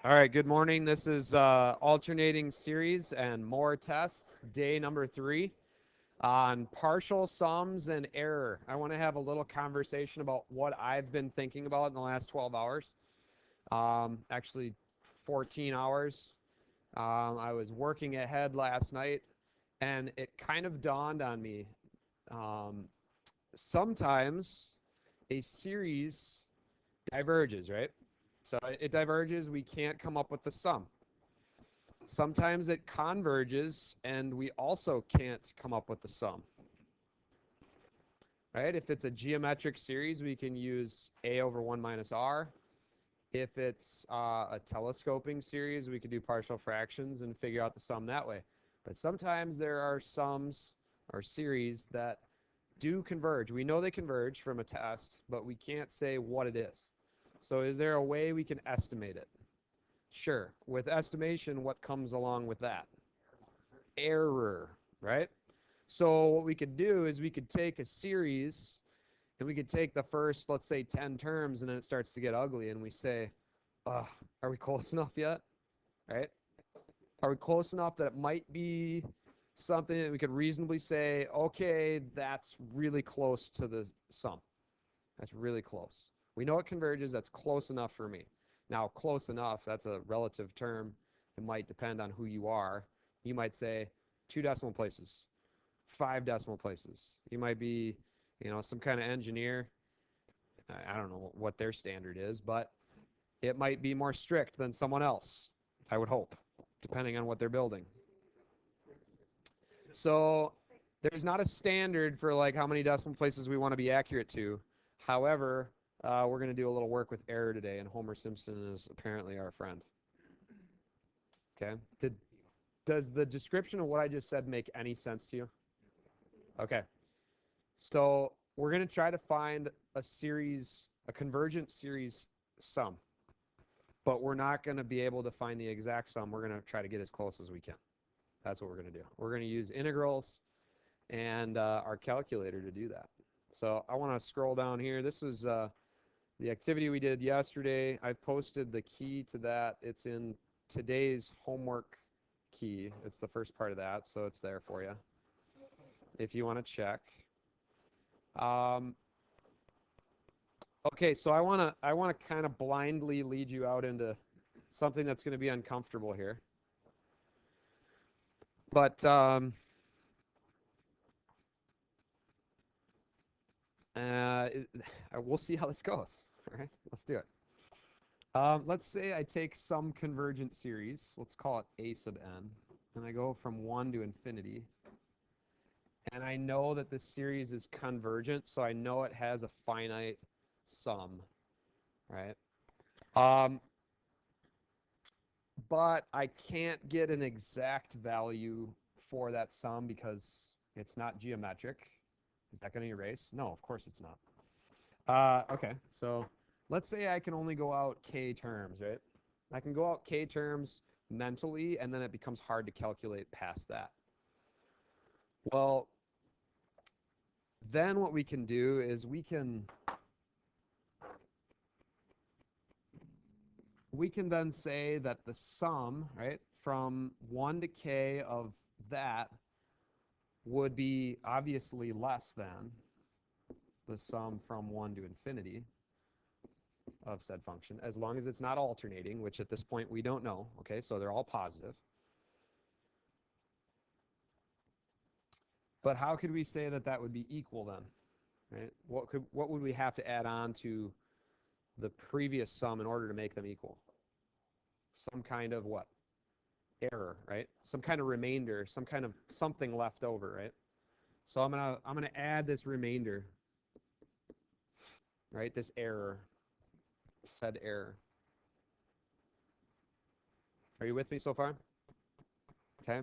All right, good morning. This is alternating series and more tests, day number 3 on partial sums and error. I want to have a little conversation about what I've been thinking about in the last 12 hours, actually 14 hours. I was working ahead last night, and it kind of dawned on me. Sometimes a series diverges, right? So it diverges, we can't come up with the sum. Sometimes it converges, and we also can't come up with the sum. Right? If it's a geometric series, we can use a over 1 minus r. If it's a telescoping series, we could do partial fractions and figure out the sum that way. But sometimes there are sums or series that do converge. We know they converge from a test, but we can't say what it is. So is there a way we can estimate it? Sure. With estimation, what comes along with that? Error, right? So what we could do is we could take a series and we could take the first, let's say, 10 terms, and then it starts to get ugly, and we say, are we close enough yet? Right? Are we close enough that it might be something that we could reasonably say, okay, that's really close to the sum. That's really close. We know it converges. That's close enough for me. Now, close enough, that's a relative term. It might depend on who you are. You might say 2 decimal places, 5 decimal places. You might be, some kind of engineer. I don't know what their standard is, but it might be more strict than someone else, I would hope, depending on what they're building. So there's not a standard for like how many decimal places we want to be accurate to. However, we're going to do a little work with error today, and Homer Simpson is apparently our friend. Okay? Does the description of what I just said make any sense to you? Okay. So we're going to try to find a convergent series sum. But we're not going to be able to find the exact sum. We're going to try to get as close as we can. That's what we're going to do. We're going to use integrals and our calculator to do that. So I want to scroll down here. This was the activity we did yesterday. I've posted the key to that. It's in today's homework key. It's the first part of that, so it's there for you if you want to check. Okay, so I want to kind of blindly lead you out into something that's going to be uncomfortable here. But we'll see how this goes. All right, let's do it. Let's say I take some convergent series. Let's call it a sub n. And I go from 1 to infinity. And I know that this series is convergent, so I know it has a finite sum, right? But I can't get an exact value for that sum because it's not geometric. Is that going to erase? No, of course it's not. Okay, so let's say I can only go out k terms, right? I can go out k terms mentally, and then it becomes hard to calculate past that. Well, then what we can do is we can then say that the sum, right, from 1 to k of that would be obviously less than the sum from 1 to infinity of said function, as long as it's not alternating, which at this point we don't know. Okay, so they're all positive. But how could we say that that would be equal then? Right? What would we have to add on to the previous sum in order to make them equal? Some kind of what? Error, right? Some kind of remainder, some kind of something left over, right? So I'm gonna add this remainder, right? This error, said error. Are you with me so far? Okay.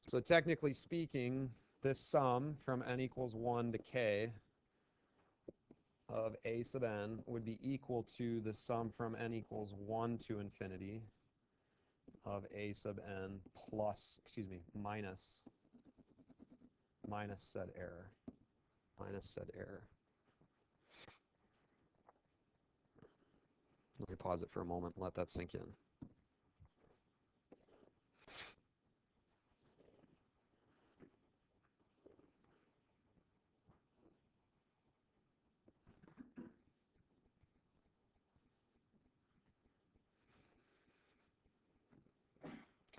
So technically speaking, this sum from n equals 1 to k of a sub n would be equal to the sum from n equals 1 to infinity of a sub n minus said error. Let me pause it for a moment and let that sink in.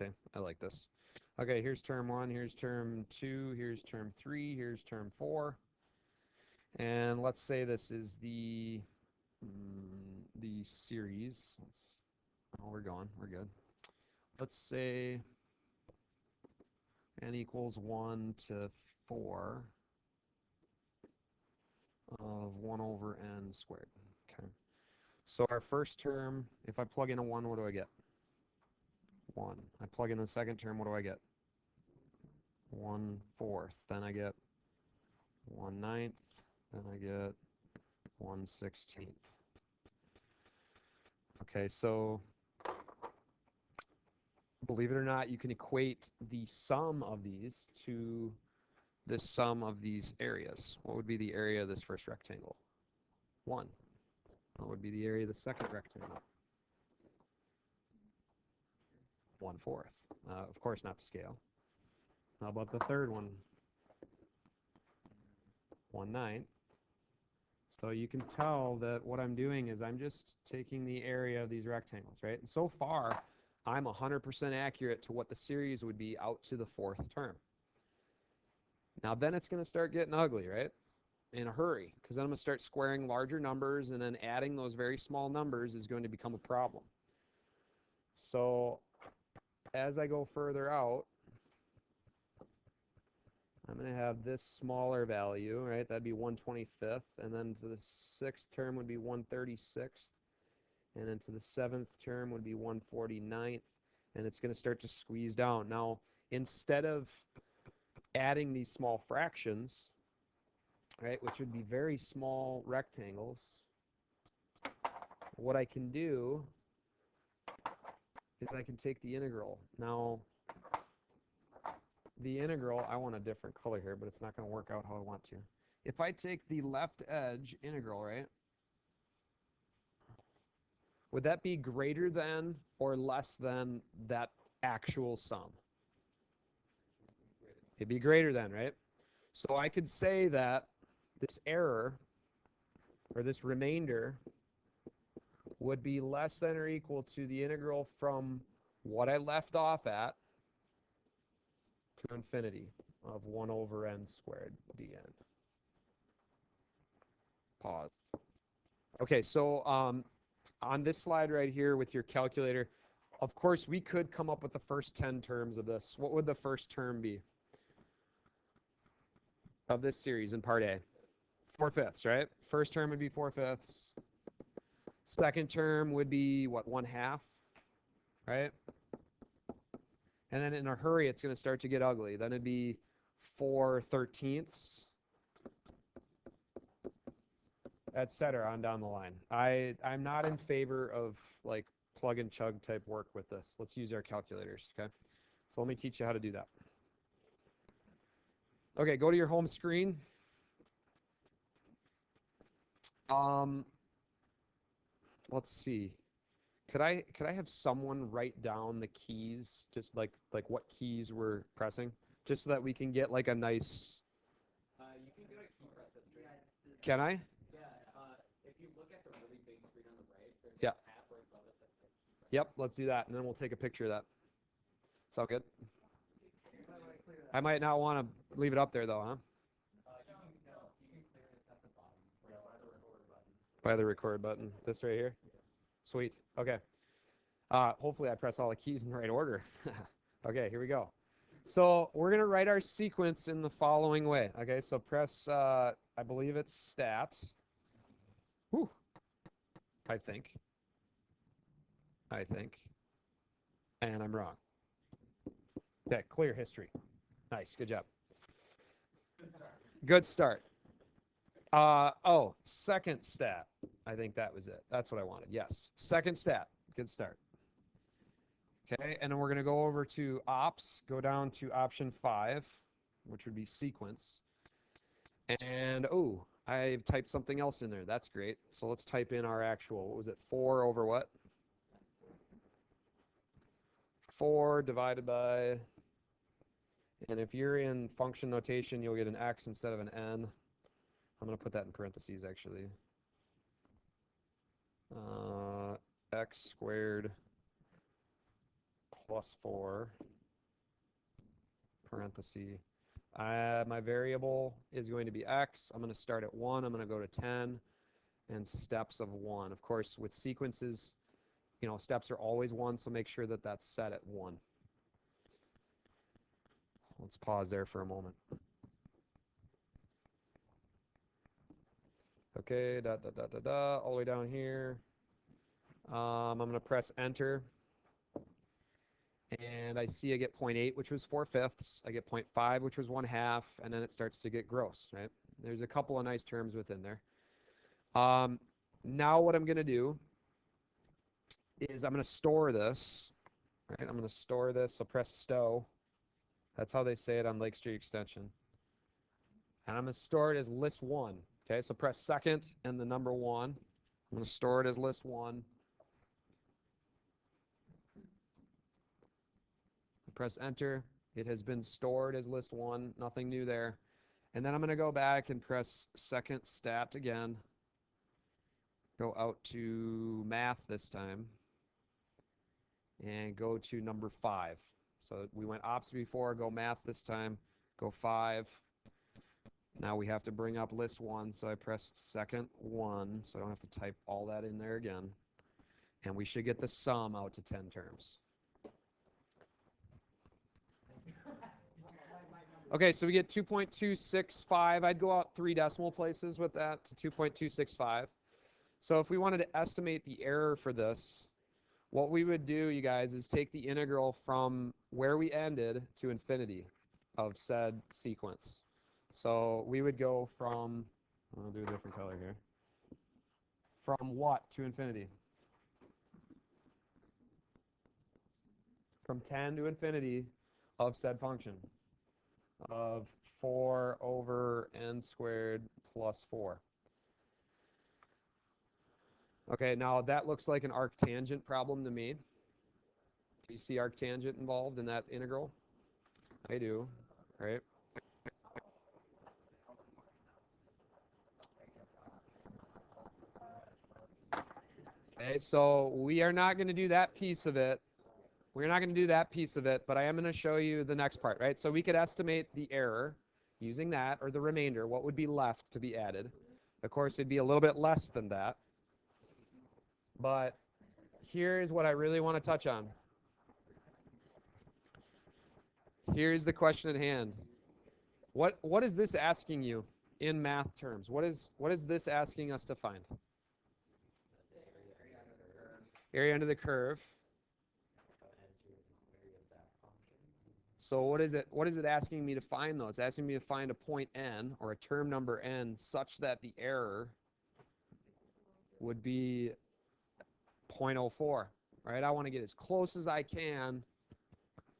Okay, I like this. Okay, here's term 1, here's term 2, here's term 3, here's term 4. And let's say this is the series. Oh, we're going. We're good. Let's say n equals 1 to 4 of 1 over n squared. Okay. So our first term, if I plug in a 1, what do I get? 1. I plug in the second term, what do I get? 1/4. Then I get 1/9. Then I get 1/16. Okay, so believe it or not, you can equate the sum of these to the sum of these areas. What would be the area of this first rectangle? 1. What would be the area of the second rectangle? 1/4. Of course, not to scale. How about the third one? 1/9. So you can tell that what I'm doing is I'm just taking the area of these rectangles, right? And so far, I'm 100% accurate to what the series would be out to the fourth term. Now then it's going to start getting ugly, right? In a hurry, because then I'm going to start squaring larger numbers, and then adding those very small numbers is going to become a problem. So as I go further out, I'm going to have this smaller value, right? That'd be 1/25th, and then to the sixth term would be 1/36th, and then to the seventh term would be 1/49th, and it's going to start to squeeze down. Now, instead of adding these small fractions, right, which would be very small rectangles, what I can do is I can take the integral. Now, the integral, I want a different color here, but it's not going to work out how I want to. If I take the left edge integral, right, would that be greater than or less than that actual sum? It'd be greater than, right? So I could say that this error, or this remainder, would be less than or equal to the integral from what I left off at to infinity of 1 over n squared dn. Pause. Okay, so on this slide right here with your calculator, of course, we could come up with the first 10 terms of this. What would the first term be of this series in part A? 4/5, right? First term would be 4/5. Second term would be, what, 1/2, right? And then in a hurry, it's going to start to get ugly. Then it'd be 4/13, etc. on down the line. I'm not in favor of like plug and chug type work with this. Let's use our calculators, okay? So let me teach you how to do that. Okay, go to your home screen. Let's see. Could I have someone write down the keys, just like what keys we're pressing, just so that we can get like a nice. You can go to key press history. Can I? Yeah, if you look at the really big screen on the right, there's Yeah. a tab right above it that says key press. Yep, let's do that, and then we'll take a picture of that. Sound good? I might not want to leave it up there though, huh? You can clear it at the bottom, right by the record button. By the record button. This right here? Sweet. Okay. Hopefully I press all the keys in the right order. Okay, here we go. So we're going to write our sequence in the following way. Okay, so press, I believe it's stat. Whew. I think. And I'm wrong. Okay, clear history. Nice, good job. Good start. Oh, second stat. I think that was it. That's what I wanted. Yes, second stat. Good start. Okay, and then we're going to go over to ops, go down to option 5, which would be sequence. And, oh, I've typed something else in there. That's great. So let's type in our actual. What was it? 4 over what? 4 divided by, and if you're in function notation, you'll get an x instead of an n. I'm going to put that in parentheses, actually. X squared plus 4, parenthesis. My variable is going to be x. I'm going to start at 1. I'm going to go to 10, and steps of 1. Of course, with sequences, steps are always 1, so make sure that that's set at 1. Let's pause there for a moment. Okay, all the way down here. I'm going to press enter. And I see I get 0.8, which was 4/5. I get 0.5, which was 1/2, and then it starts to get gross, right? There's a couple of nice terms within there. Now what I'm going to do is I'm going to store this, right? I'm going to store this, so press stow. That's how they say it on Lake Street Extension. And I'm going to store it as list 1. Okay, so press second and the number 1. I'm going to store it as list 1. Press enter. It has been stored as list 1. Nothing new there. And then I'm going to go back and press second stat again. Go out to math this time. And go to number 5. So we went ops before, go math this time, go 5. Now we have to bring up list 1, so I pressed second 1, so I don't have to type all that in there again. And we should get the sum out to 10 terms. Okay, so we get 2.265. I'd go out 3 decimal places with that to 2.265. So if we wanted to estimate the error for this, what we would do, you guys, is take the integral from where we ended to infinity of said sequence. So we would go from, I'll do a different color here, from what to infinity? From 10 to infinity of said function of 4 over n squared plus 4. Okay, now that looks like an arctangent problem to me. Do you see arctangent involved in that integral? I do, right? Okay, so we are not going to do that piece of it. We're not going to do that piece of it, but I am going to show you the next part, right? So we could estimate the error using that, or the remainder, what would be left to be added. Of course, it'd be a little bit less than that. But here's what I really want to touch on. Here's the question at hand. What is this asking you in math terms? What is this asking us to find? Area under the curve. So what is it asking me to find, though? It's asking me to find a point n, or a term number n, such that the error would be 0.04, right? I want to get as close as I can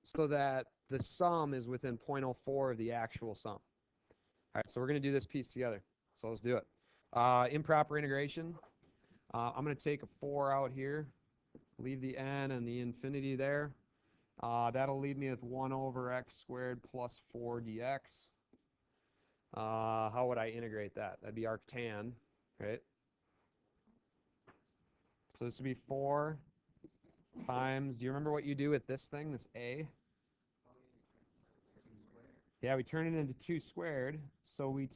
so that the sum is within 0.04 of the actual sum. All right, so we're going to do this piece together. So let's do it. Improper integration. I'm going to take a 4 out here, leave the n and the infinity there. That'll leave me with 1 over x squared plus 4 dx. How would I integrate that? That'd be arctan, right? So this would be 4 times, do you remember what you do with this thing, this a? Yeah, we turn it into 2 squared. So we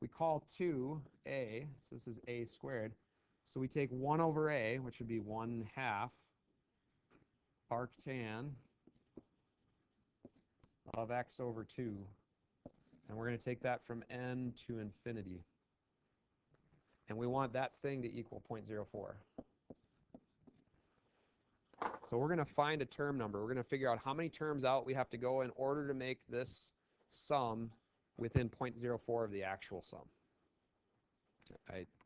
call 2 a, so this is a squared. So we take 1 over a, which would be 1/2 arctan of x over 2. And we're going to take that from n to infinity. And we want that thing to equal 0.04. So we're going to find a term number. We're going to figure out how many terms out we have to go in order to make this sum within 0.04 of the actual sum.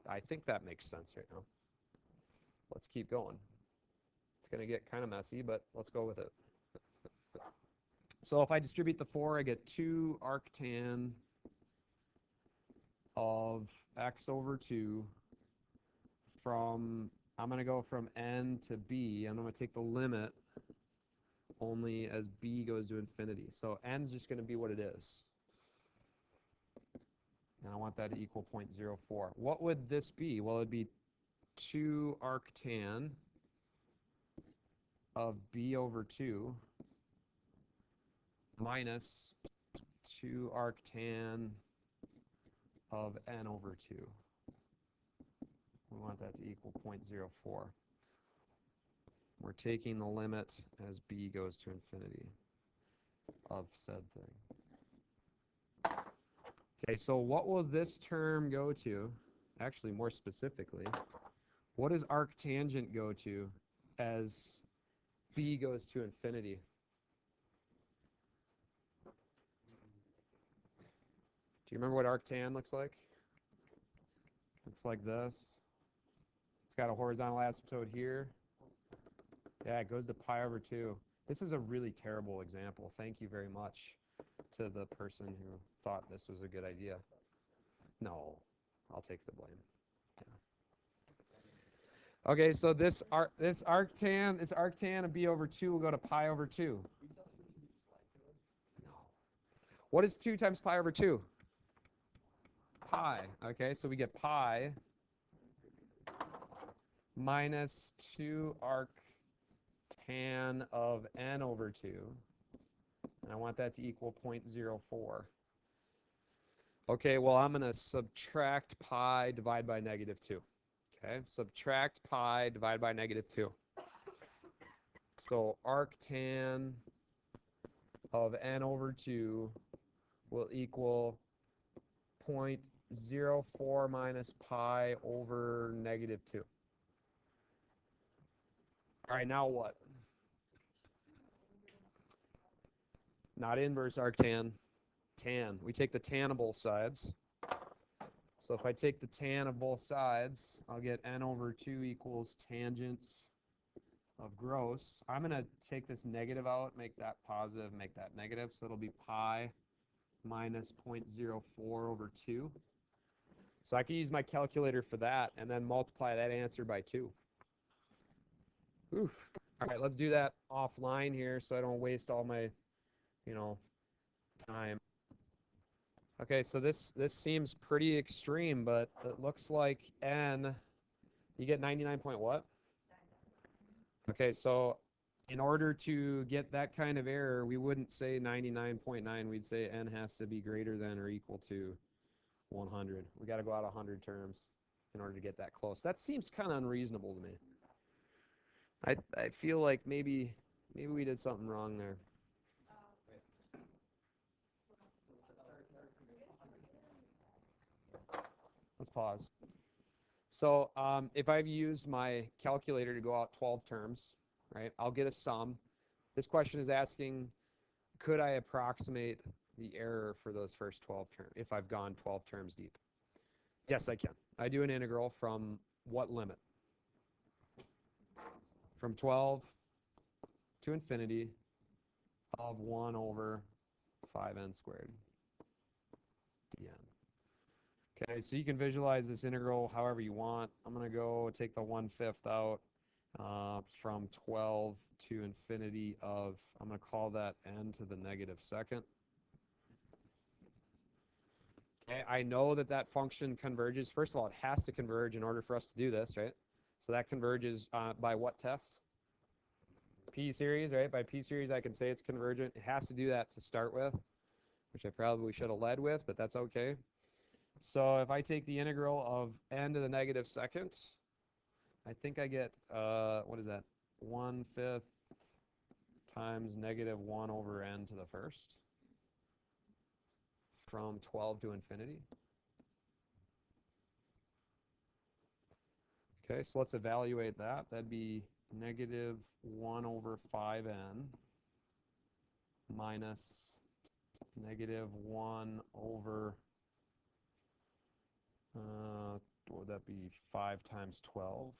I think that makes sense right now. Let's keep going. It's going to get kind of messy, but let's go with it. So if I distribute the 4, I get 2 arctan of x over 2 from, I'm going to go from n to b, and I'm going to take the limit only as b goes to infinity. So n's just going to be what it is. And I want that to equal 0.04. What would this be? Well, it'd be 2 arctan of b over 2 minus 2 arctan of n over 2. We want that to equal 0.04. We're taking the limit as b goes to infinity of said thing. Okay, so what will this term go to? Actually, more specifically, what does arctangent go to as b goes to infinity? Do you remember what arctan looks like? Looks like this. It's got a horizontal asymptote here. Yeah, it goes to pi over 2. This is a really terrible example. Thank you very much to the person who thought this was a good idea. No, I'll take the blame. Yeah. Okay, so this arctan of b over 2 will go to pi over 2. No. What is 2 times pi over 2? Pi. Okay, so we get pi minus 2 arctan of n over 2. And I want that to equal 0.04. Okay, well, I'm going to subtract pi, divide by -2. Okay, subtract pi, divide by -2. So arctan of n over 2 will equal 0.04 minus pi over -2. All right, now what? Not inverse arctan, tan. We take the tan of both sides. So if I take the tan of both sides, I'll get n over 2 equals tangent of gross. I'm going to take this negative out, make that positive, make that negative. So it'll be pi minus 0.04 over 2. So I can use my calculator for that and then multiply that answer by 2. Oof. All right, let's do that offline here so I don't waste all my, time. Okay, so this seems pretty extreme, but it looks like n, you get 99 point what? Okay, so in order to get that kind of error, we wouldn't say 99.9. We'd say n has to be greater than or equal to 100. We got to go out 100 terms in order to get that close. That seems kind of unreasonable to me. I feel like maybe we did something wrong there. Let's pause. So if I've used my calculator to go out 12 terms, right, I'll get a sum. This question is asking, could I approximate the error for those first 12 terms if I've gone 12 terms deep? Yes, I can. I do an integral from what limit? From 12 to infinity of 1 over 5n squared dn. Okay, so you can visualize this integral however you want. I'm going to go take the 1/5 out from 12 to infinity of, I'm going to call that n to the -2nd. Okay, I know that that function converges. First of all, it has to converge in order for us to do this, right? So that converges by what test? P-series, right? By P-series, I can say it's convergent. It has to do that to start with, which I probably should have led with, but that's okay. So if I take the integral of n to the -2nd, I think I get, what is that? 1/5 times -1 over n to the first from 12 to infinity. Okay, so let's evaluate that. That'd be -1 over 5n minus -1 over, what would that be, 5 times 12.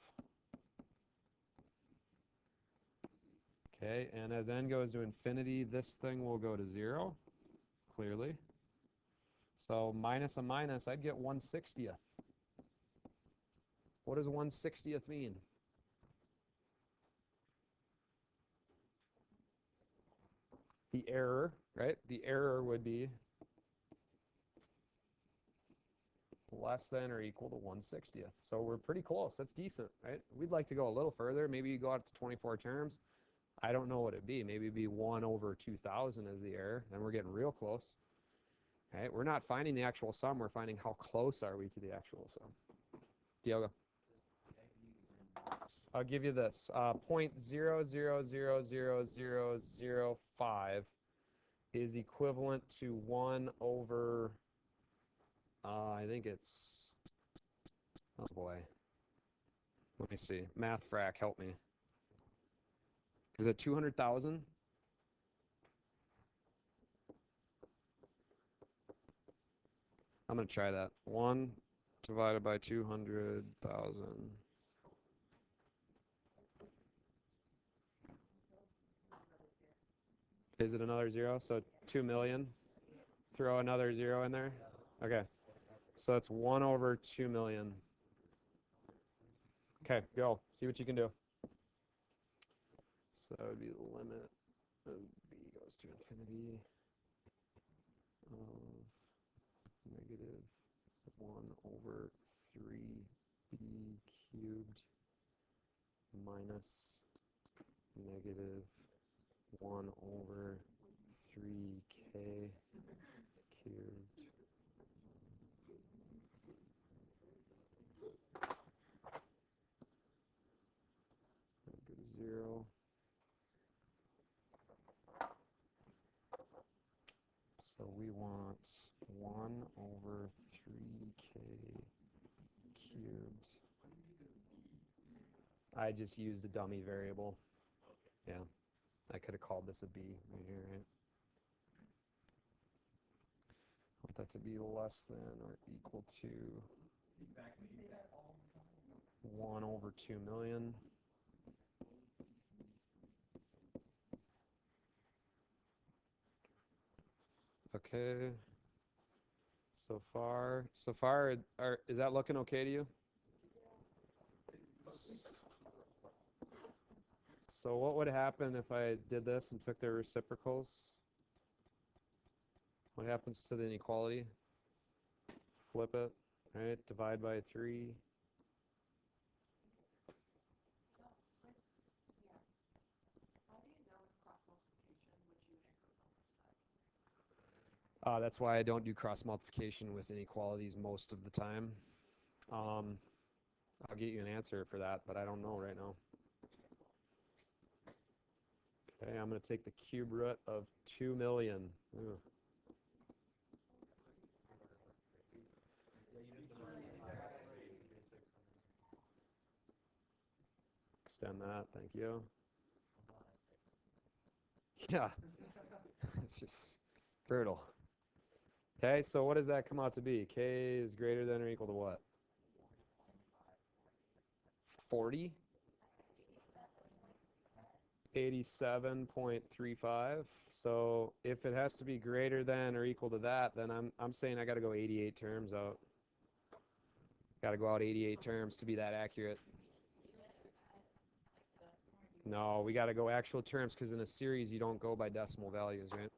Okay, and as n goes to infinity, this thing will go to 0, clearly. So minus a minus, I'd get 1/60th. What does 1/60th mean? The error, right? The error would be less than or equal to 1/60th. So we're pretty close. That's decent, right? We'd like to go a little further. Maybe you go out to 24 terms. I don't know what it'd be. Maybe it'd be 1/2000 as the error. Then we're getting real close. Right? We're not finding the actual sum. We're finding how close are we to the actual sum. Diogo. I'll give you this. 0.000005 is equivalent to 1 over, I think it's, oh boy. Let me see. Math frac, help me. Is it 200,000? I'm going to try that. 1 divided by 200,000. Is it another zero? So 2 million. Throw another zero in there. Okay. So it's 1 over 2 million. Okay, go. See what you can do. So that would be the limit of b goes to infinity of negative 1 over 3b cubed minus negative 1 over 3k cubed. Go to 0. So we want 1 over 3k cubed. I just used a dummy variable. Yeah, I could have called this a b right here, right? I want that to be less than or equal to 1 over 2 million. Okay. So far, is that looking okay to you? So what would happen if I did this and took their reciprocals? What happens to the inequality? Flip it, right? Divide by 3. That's why I don't do cross multiplication with inequalities most of the time. I'll get you an answer for that, but I don't know right now. Okay, I'm going to take the cube root of 2 million. Ugh. Extend that, thank you. Yeah, it's just brutal. Okay, so what does that come out to be? K is greater than or equal to what? 40? 87.35. So if it has to be greater than or equal to that, then I'm saying I got to go 88 terms out. Got to go out 88 terms to be that accurate. No, we got to go actual terms because in a series you don't go by decimal values, right?